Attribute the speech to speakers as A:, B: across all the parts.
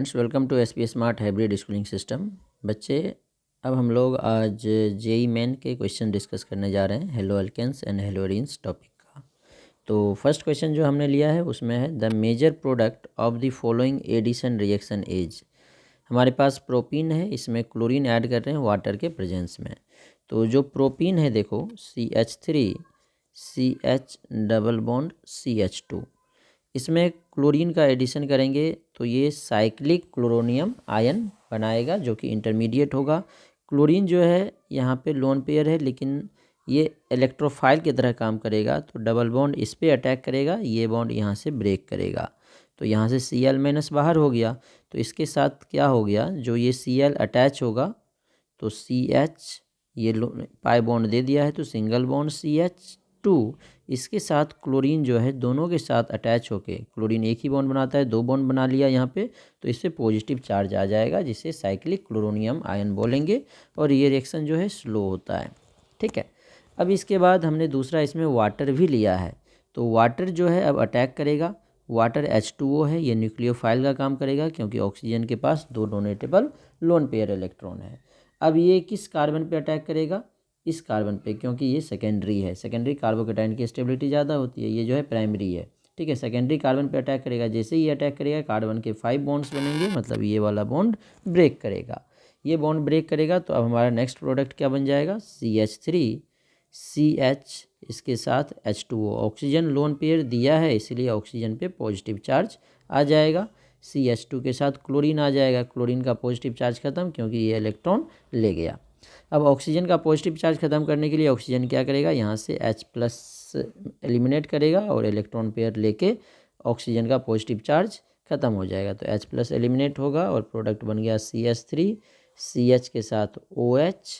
A: Friends, welcome to S P smart hybrid schooling system. बच्चे, अब हम लोग आज जेई मेन के क्वेश्चन डिस्कस करने जा रहे हैं, haloalkanes and haloarenes topic का। तो फर्स्ट क्वेश्चन जो हमने लिया है उसमें है the major product of the following addition reaction is. हमारे पास प्रोपीन है, इसमें क्लोरीन ऐड कर रहे हैं वाटर के प्रेजेंस में। तो जो प्रोपीन है देखो CH3 CH double bond CH2, इसमें क्लोरीन का एडिशन करेंगे तो ये साइक्लिक क्लोरोनियम आयन बनाएगा जो कि इंटरमीडिएट होगा। क्लोरीन जो है यहाँ पे लोन पेयर है, लेकिन ये इलेक्ट्रोफाइल की तरह काम करेगा, तो डबल बॉन्ड इस पे अटैक करेगा, ये बॉन्ड यहाँ से ब्रेक करेगा, तो यहाँ से Cl माइनस बाहर हो गया। तो इसके साथ क्या हो गया, जो ये Cl अटैच होगा तो CH ये पाई बॉन्ड दे दिया है, तो सिंगल बॉन्ड CH2, इसके साथ क्लोरीन जो है दोनों के साथ अटैच होके, क्लोरीन एक ही बॉन्ड बनाता है, दो बॉन्ड बना लिया यहाँ पे, तो इससे पॉजिटिव चार्ज आ जाएगा जिसे साइक्लिक क्लोरोनियम आयन बोलेंगे, और ये रिएक्शन जो है स्लो होता है। ठीक है, अब इसके बाद हमने दूसरा इसमें वाटर भी लिया है, तो वाटर जो है अब अटैक करेगा। वाटर H2O है, ये न्यूक्लियोफाइल का काम करेगा क्योंकि ऑक्सीजन के पास दो डोनेटेबल लोन पेयर इलेक्ट्रॉन है। अब ये किस कार्बन पे अटैक करेगा, इस कार्बन पे, क्योंकि ये सेकेंडरी है, सेकेंडरी कार्बोकेटाइन की स्टेबिलिटी ज़्यादा होती है, ये जो है प्राइमरी है। ठीक है, सेकेंडरी कार्बन पे अटैक करेगा, जैसे ही अटैक करेगा कार्बन के 5 बॉन्ड्स बनेंगे, मतलब ये वाला बॉन्ड ब्रेक करेगा। ये बॉन्ड ब्रेक करेगा तो अब हमारा नेक्स्ट प्रोडक्ट क्या बन जाएगा, CH3 CH, इसके साथ H2O, ऑक्सीजन लोन पेयर दिया है इसीलिए ऑक्सीजन पे पॉजिटिव चार्ज आ जाएगा। CH2 के साथ क्लोरीन आ जाएगा, क्लोरीन का पॉजिटिव चार्ज खत्म क्योंकि ये इलेक्ट्रॉन ले गया। अब ऑक्सीजन का पॉजिटिव चार्ज खत्म करने के लिए ऑक्सीजन क्या करेगा, यहाँ से H+ एलिमिनेट करेगा और इलेक्ट्रॉन पेयर लेके ऑक्सीजन का पॉजिटिव चार्ज खत्म हो जाएगा, तो H+ एलिमिनेट होगा और प्रोडक्ट बन गया CH3 CH के साथ OH,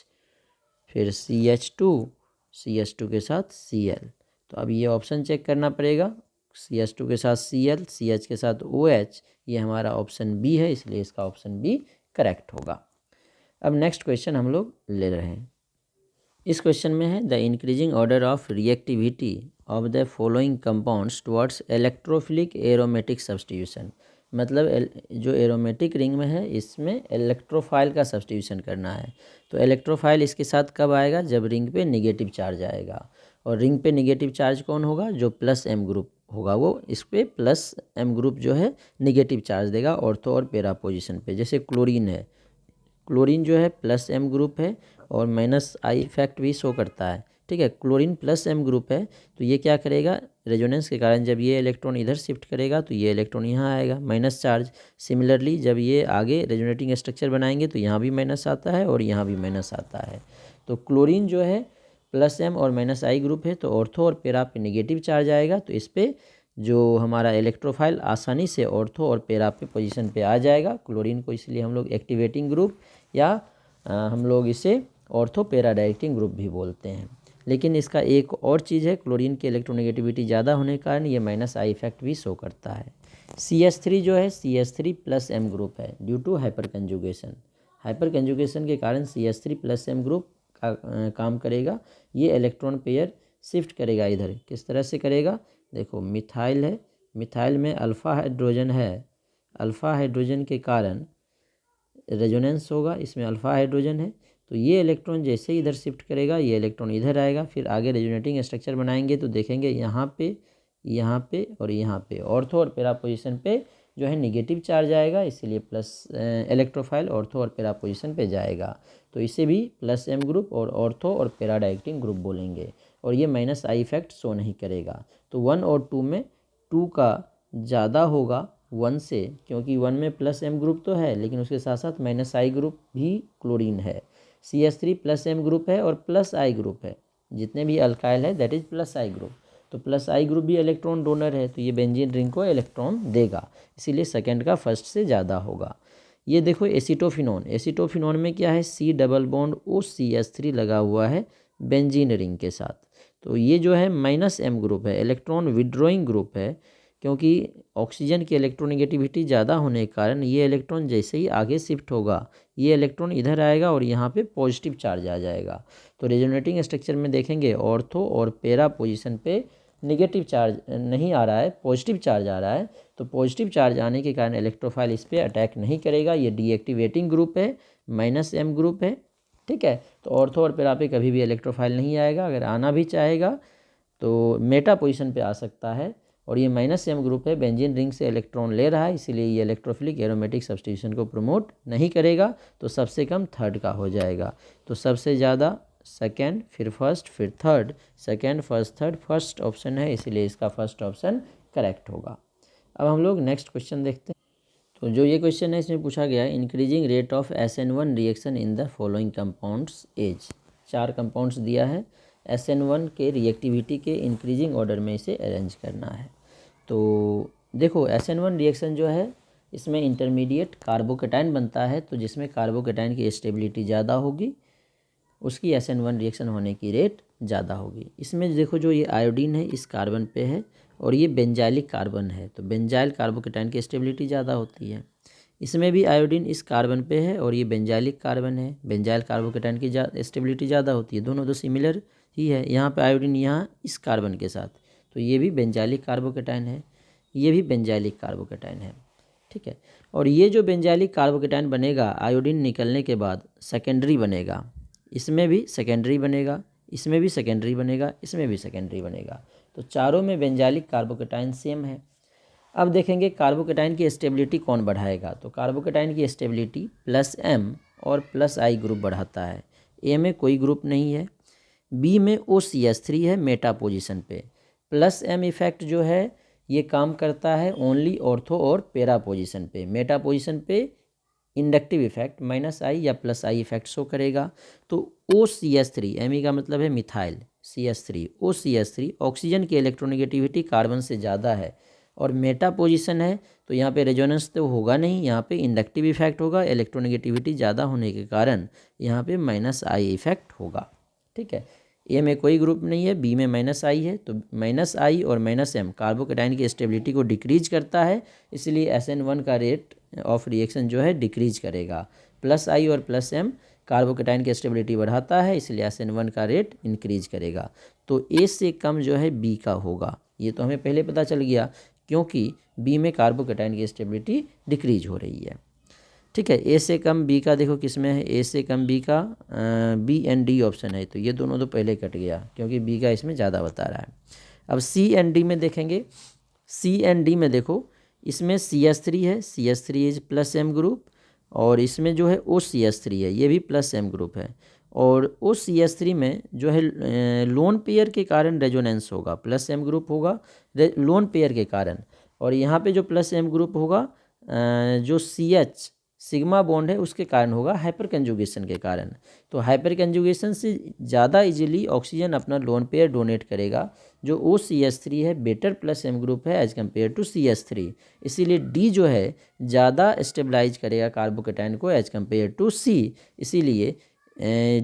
A: फिर CH2 के साथ Cl। तो अब ये ऑप्शन चेक करना पड़ेगा, CH2 के साथ Cl, CH के साथ OH, ये हमारा ऑप्शन बी है, इसलिए इसका ऑप्शन बी करेक्ट होगा। अब नेक्स्ट क्वेश्चन हम लोग ले रहे हैं। इस क्वेश्चन में है the increasing order of reactivity of the following compounds towards electrophilic aromatic substitution. मतलब जो एरोमेटिक रिंग में है इसमें इलेक्ट्रोफाइल का सब्स्टिट्यूशन करना है। तो इलेक्ट्रोफाइल इसके साथ कब आएगा, जब रिंग पे नेगेटिव चार्ज आएगा, और रिंग पे नेगेटिव चार्ज कौन होगा, जो +M ग्रुप होगा वो इस पर +M ग्रुप जो है नेगेटिव चार्ज देगा ऑर्थो और पेरा पोजिशन पे। जैसे क्लोरीन है, क्लोरीन जो है +M ग्रुप है और -I इफेक्ट भी शो करता है। ठीक है, क्लोरीन +M ग्रुप है, तो ये क्या करेगा, रेजोनेंस के कारण जब ये इलेक्ट्रॉन इधर शिफ्ट करेगा तो ये इलेक्ट्रॉन यहाँ आएगा, माइनस चार्ज। सिमिलरली जब ये आगे रेजोनेटिंग स्ट्रक्चर बनाएंगे तो यहाँ भी माइनस आता है और यहाँ भी माइनस आता है। तो क्लोरीन जो है +M और -I ग्रुप है, तो ऑर्थो और पेरा पे नेगेटिव चार्ज आएगा, तो इस पर जो हमारा इलेक्ट्रोफाइल आसानी से ऑर्थो और पेरा पे पोजीशन पे आ जाएगा। क्लोरीन को इसलिए हम लोग एक्टिवेटिंग ग्रुप या हम लोग इसे ऑर्थो पेरा डायरेक्टिंग ग्रुप भी बोलते हैं। लेकिन इसका एक और चीज़ है, क्लोरीन की इलेक्ट्रोनेगेटिविटी ज़्यादा होने के कारण ये -I इफेक्ट भी शो करता है। CH3 जो है CH3 +M ग्रुप है due to hyperconjugation. Hyperconjugation के कारण CH3 +M ग्रुप का काम करेगा, ये इलेक्ट्रॉन पेयर शिफ्ट करेगा इधर। किस तरह से करेगा, देखो मिथाइल है, मिथाइल में अल्फ़ा हाइड्रोजन है, अल्फ़ा हाइड्रोजन के कारण रेजोनेंस होगा, इसमें अल्फ़ा हाइड्रोजन है, तो ये इलेक्ट्रॉन जैसे ही इधर शिफ्ट करेगा ये इलेक्ट्रॉन इधर आएगा। फिर आगे रेजोनेटिंग स्ट्रक्चर बनाएंगे तो देखेंगे यहाँ पे और यहाँ पे ऑर्थो और पेरा पोजीशन पे जो है नेगेटिव चार्ज आएगा, इसीलिए इलेक्ट्रोफाइल ऑर्थो और पेरा पोजीशन पे जाएगा, तो इसे भी +M ग्रुप और ऑर्थो और पेरा डायरेक्टिंग ग्रुप बोलेंगे, और ये -I इफेक्ट शो नहीं करेगा। तो 1 और 2 में 2 का ज़्यादा होगा 1 से, क्योंकि 1 में +M ग्रुप तो है लेकिन उसके साथ साथ -I ग्रुप भी क्लोरीन है। CH3 +M ग्रुप है और +I ग्रुप है, जितने भी अल्काइल है दैट इज +I ग्रुप, तो +I ग्रुप भी इलेक्ट्रॉन डोनर है, तो ये बेंजीन रिंग को इलेक्ट्रॉन देगा, इसीलिए सेकेंड का फर्स्ट से ज़्यादा होगा। ये देखो एसीटोफिनोन, एसीटोफिनोन में क्या है, C डबल बॉन्ड OCH3 लगा हुआ है बेंजीन रिंग के साथ, तो ये जो है -M ग्रुप है, इलेक्ट्रॉन विड्रॉइंग ग्रुप है, क्योंकि ऑक्सीजन की इलेक्ट्रोनेगेटिविटी ज़्यादा होने के कारण ये इलेक्ट्रॉन जैसे ही आगे शिफ्ट होगा ये इलेक्ट्रॉन इधर आएगा और यहाँ पे पॉजिटिव चार्ज आ जाएगा। तो रेजोनेटिंग स्ट्रक्चर में देखेंगे ऑर्थो और पेरा पोजीशन पे निगेटिव चार्ज नहीं आ रहा है, पॉजिटिव चार्ज आ रहा है, तो पॉजिटिव चार्ज आने के कारण इलेक्ट्रोफाइल इस पर अटैक नहीं करेगा। ये डीएक्टिवेटिंग ग्रुप है, -m ग्रुप है, ठीक है। तो ऑर्थो और पैरा पे कभी भी इलेक्ट्रोफाइल नहीं आएगा। अगर आना भी चाहेगा तो मेटा पोजीशन पे आ सकता है। और ये -m ग्रुप है, बेंजीन रिंग से इलेक्ट्रॉन ले रहा है, इसीलिए ये इलेक्ट्रोफिलिक एरोमेटिक सब्स्टिट्यूशन को प्रमोट नहीं करेगा। तो सबसे कम थर्ड का हो जाएगा। तो सबसे ज़्यादा सेकेंड, फिर फर्स्ट, फिर third, second first third, first option है, इसीलिए इसका फर्स्ट ऑप्शन करेक्ट होगा। अब हम लोग नेक्स्ट क्वेश्चन देखते हैं। तो जो ये क्वेश्चन है इसमें पूछा गया है increasing rate of SN1 reaction in the following compounds as. 4 compounds दिया है, SN1 के रिएक्टिविटी के इंक्रीजिंग ऑर्डर में इसे अरेंज करना है। तो देखो SN1 रिएक्शन जो है इसमें इंटरमीडिएट कार्बोकेटाइन बनता है, तो जिसमें कार्बोकेटाइन की स्टेबिलिटी ज़्यादा होगी उसकी SN1 रिएक्शन होने की रेट ज़्यादा होगी। इसमें देखो जो ये आयोडीन है इस कार्बन पे है और ये बेंजाइलिक कार्बन है, तो बेंजाइल कार्बोकेटाइन की स्टेबिलिटी ज़्यादा होती है। इसमें भी आयोडीन इस कार्बन पे है और ये बेंजाइलिक कार्बन है, बेंजाइल कार्बोकेटाइन की स्टेबिलिटी ज़्यादा होती है। दोनों तो सिमिलर ही है। यहाँ पे आयोडीन यहाँ इस कार्बन के साथ, तो ये भी बेंजाइलिक कार्बोकेटाइन है, ये भी बेंजाइलिक कार्बोकेटाइन है, ठीक है। और ये जो बेंजाइलिक कार्बोकेटाइन बनेगा आयोडीन निकलने के बाद सेकेंडरी बनेगा, इसमें भी सेकेंडरी बनेगा, इसमें भी सेकेंडरी बनेगा, इसमें भी सेकेंडरी बनेगा। तो चारों में बेंजाइलिक कार्बोकेटाइन सेम है। अब देखेंगे कार्बोकेटाइन की स्टेबिलिटी कौन बढ़ाएगा। तो कार्बोकेटाइन की स्टेबिलिटी +m और +I ग्रुप बढ़ाता है। ए में कोई ग्रुप नहीं है, बी में OCH3 है मेटा पोजीशन पे। +m इफेक्ट जो है ये काम करता है ओनली ऑर्थो और पैरा पोजीशन पे। मेटा पोजीशन पे इंडक्टिव इफेक्ट -I या +I इफेक्ट शो करेगा। तो OCH3, Me का मतलब है मिथाइल, CH3, OCH3 ऑक्सीजन की इलेक्ट्रोनेगेटिविटी कार्बन से ज़्यादा है और मेटा पोजीशन है, तो यहाँ पे रेजोनेंस तो होगा नहीं, यहाँ पे इंडक्टिव इफेक्ट होगा। इलेक्ट्रोनेगेटिविटी ज़्यादा होने के कारण यहाँ पे -I इफेक्ट होगा, ठीक है। ए में कोई ग्रुप नहीं है, बी में -I है, तो -I और -m कार्बोकेटाइन की स्टेबिलिटी को डिक्रीज करता है, इसलिए SN1 का रेट ऑफ रिएक्शन जो है डिक्रीज करेगा। +I और +m कार्बोकेटाइन की स्टेबिलिटी बढ़ाता है, इसलिए SN1 का रेट इंक्रीज करेगा। तो ए से कम जो है बी का होगा। ये तो हमें पहले पता चल गया क्योंकि बी में कार्बोकेटाइन की स्टेबिलिटी डिक्रीज हो रही है, ठीक है। ए से कम बी का देखो किस में है, ए से कम बी का B and D ऑप्शन है, तो ये दोनों तो पहले कट गया क्योंकि बी का इसमें ज़्यादा बता रहा है। अब C and D में देखेंगे, C and D में देखो इसमें CH3 है, CH3 इज +m ग्रुप, और इसमें जो है OCH3 है, ये भी +m ग्रुप है। और OCH3 में जो है लोन पेयर के कारण रेजोनेंस होगा, +m ग्रुप होगा लोन पेयर के कारण। और यहाँ पे जो +m ग्रुप होगा जो CH सिग्मा बॉन्ड है उसके कारण होगा, हाइपर कंजुगेशन के कारण। तो हाइपर कंजुगेशन से ज़्यादा इजीली ऑक्सीजन अपना लोन पेयर डोनेट करेगा। जो OCH3 है बेटर +m ग्रुप है एज कम्पेयर टू CH3, इसीलिए D जो है ज़्यादा स्टेबलाइज करेगा कार्बोकेटाइन को एज कम्पेयर टू C, इसीलिए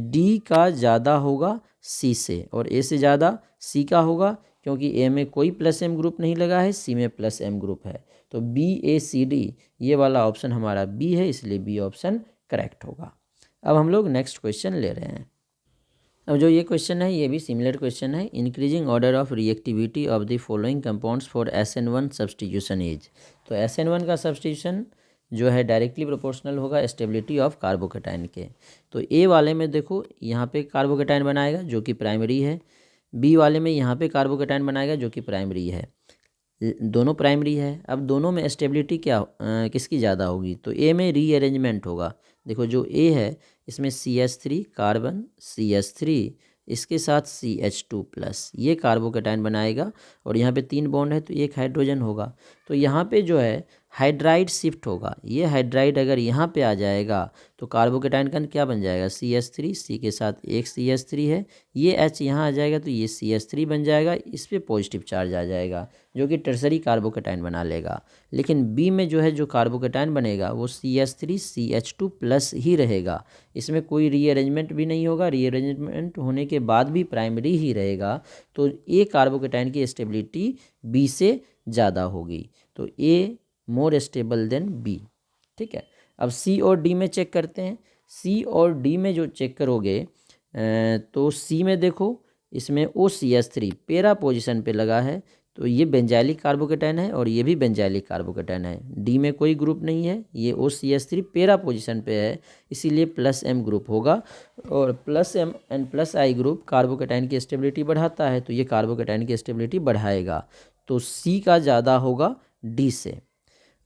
A: D का ज़्यादा होगा C से और A से ज़्यादा C का होगा, क्योंकि A में कोई +m ग्रुप नहीं लगा है, C में +m ग्रुप है। तो BACD ये वाला ऑप्शन हमारा B है, इसलिए B ऑप्शन करेक्ट होगा। अब हम लोग नेक्स्ट क्वेश्चन ले रहे हैं। अब जो ये क्वेश्चन है ये भी सिमिलर क्वेश्चन है, increasing order of reactivity of the following compounds for SN1 substitution as. तो SN1 का सब्सटीट्यूशन जो है डायरेक्टली प्रोपोर्शनल होगा स्टेबिलिटी ऑफ कार्बोकेटाइन के। तो ए वाले में देखो यहाँ पे कार्बोकेटाइन बनाएगा जो कि प्राइमरी है, बी वाले में यहाँ पे कार्बोकेटाइन बनाएगा जो कि प्राइमरी है, दोनों प्राइमरी है। अब दोनों में स्टेबिलिटी क्या किसकी ज़्यादा होगी, तो ए में रीअरेंजमेंट होगा। देखो जो ए है इसमें CH3 कार्बन, CH3 इसके साथ CH2+, ये कार्बोकेटाइन बनाएगा और यहाँ पे 3 बॉन्ड है तो एक हाइड्रोजन होगा। तो यहाँ पे जो है हाइड्राइड शिफ्ट होगा, ये हाइड्राइड अगर यहाँ पे आ जाएगा तो कार्बोकेटाइन का क्या बन जाएगा CH3, C के साथ एक CH3 है, ये H यहाँ आ जाएगा तो ये CH3 बन जाएगा, इस पर पॉजिटिव चार्ज आ जाएगा जो कि टर्सरी कार्बोकेटाइन बना लेगा। लेकिन बी में जो है जो कार्बोकेटाइन बनेगा वो CH3 CH2+ ही रहेगा, इसमें कोई रीअरेंजमेंट भी नहीं होगा, रीअरेंजमेंट होने के बाद भी प्राइमरी ही रहेगा। तो ए कार्बोकेटाइन की स्टेबिलिटी बी से ज़्यादा होगी, तो ए मोर स्टेबल देन बी, ठीक है। अब सी और डी में चेक करते हैं। सी और डी में जो चेक करोगे तो सी में देखो इसमें OCH3 पैरा पोजीशन पे लगा है, तो ये बेंजाइलिक कार्बोकेटाइन है और ये भी बेंजाइलिक कार्बोकेटाइन है। डी में कोई ग्रुप नहीं है, ये OCH3 पैरा पोजीशन पे है, इसीलिए +M ग्रुप होगा। और +M and +I group carbocation की स्टेबिलिटी बढ़ाता है, तो ये कार्बोकेटाइन की स्टेबिलिटी बढ़ाएगा, तो C का ज़्यादा होगा D से।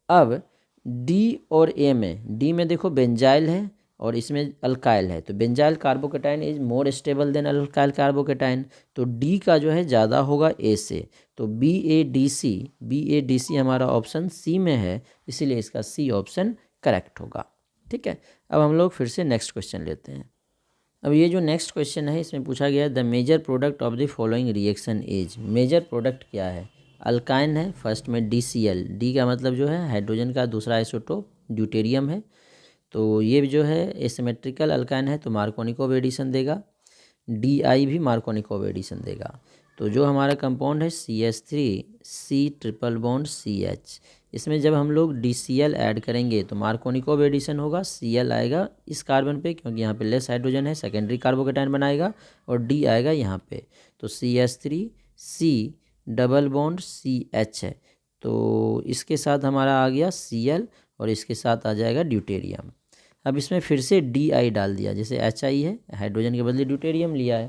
A: अब डी और ए में, डी में देखो बेंजाइल है और इसमें अल्काइल है, तो benzyl carbocation is more stable then alkyl carbocation, तो डी का जो है ज़्यादा होगा ए से, तो BADC हमारा ऑप्शन सी में है, इसीलिए इसका सी ऑप्शन करेक्ट होगा। ठीक है, अब हम लोग फिर से नेक्स्ट क्वेश्चन लेते हैं। अब ये जो नेक्स्ट क्वेश्चन है इसमें पूछा गया the major product of the following reaction is, major product क्या है? अल्काइन है, फर्स्ट में DCl, डी का मतलब जो है हाइड्रोजन का दूसरा आइसोटोप ड्यूटेरियम है, तो ये जो है एसिमेट्रिकल अल्काइन है, तो मार्कोनिकोव एडिशन देगा। DI भी मार्कोनिकोव एडिशन देगा, तो जो हमारा कंपाउंड है CH3C ट्रिपल बॉन्ड CH, इसमें जब हम लोग DCl ऐड करेंगे तो मार्कोनिकोव एडिशन होगा, Cl आएगा इस कार्बन पे क्योंकि यहाँ पे लेस हाइड्रोजन है, सेकेंडरी कार्बोकेटाइन बनाएगा, और D आएगा यहाँ पे, तो CH3C डबल बॉन्ड CH है, तो इसके साथ हमारा आ गया Cl और इसके साथ आ जाएगा ड्यूटेरियम। अब इसमें फिर से DI डाल दिया, जैसे HI है, हाइड्रोजन के बदले ड्यूटेरियम लिया है,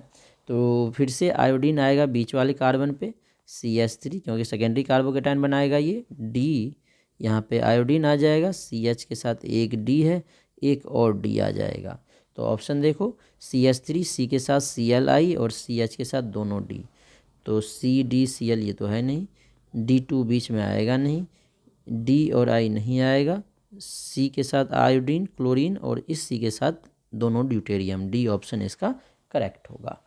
A: तो फिर से आयोडीन आएगा बीच वाले कार्बन पे CH3 क्योंकि सेकेंडरी कार्बोकेटाइन बनाएगा ये, D यहाँ पे आयोडीन आ जाएगा, CH के साथ एक D है, एक और D आ जाएगा, तो ऑप्शन देखो CH3 C के साथ Cli और CH के साथ दोनों D, तो CDCl ये तो है नहीं, D2 बीच में आएगा नहीं, D और I नहीं आएगा, C के साथ आयोडीन क्लोरीन और इस C के साथ दोनों ड्यूटेरियम, D ऑप्शन इसका करेक्ट होगा।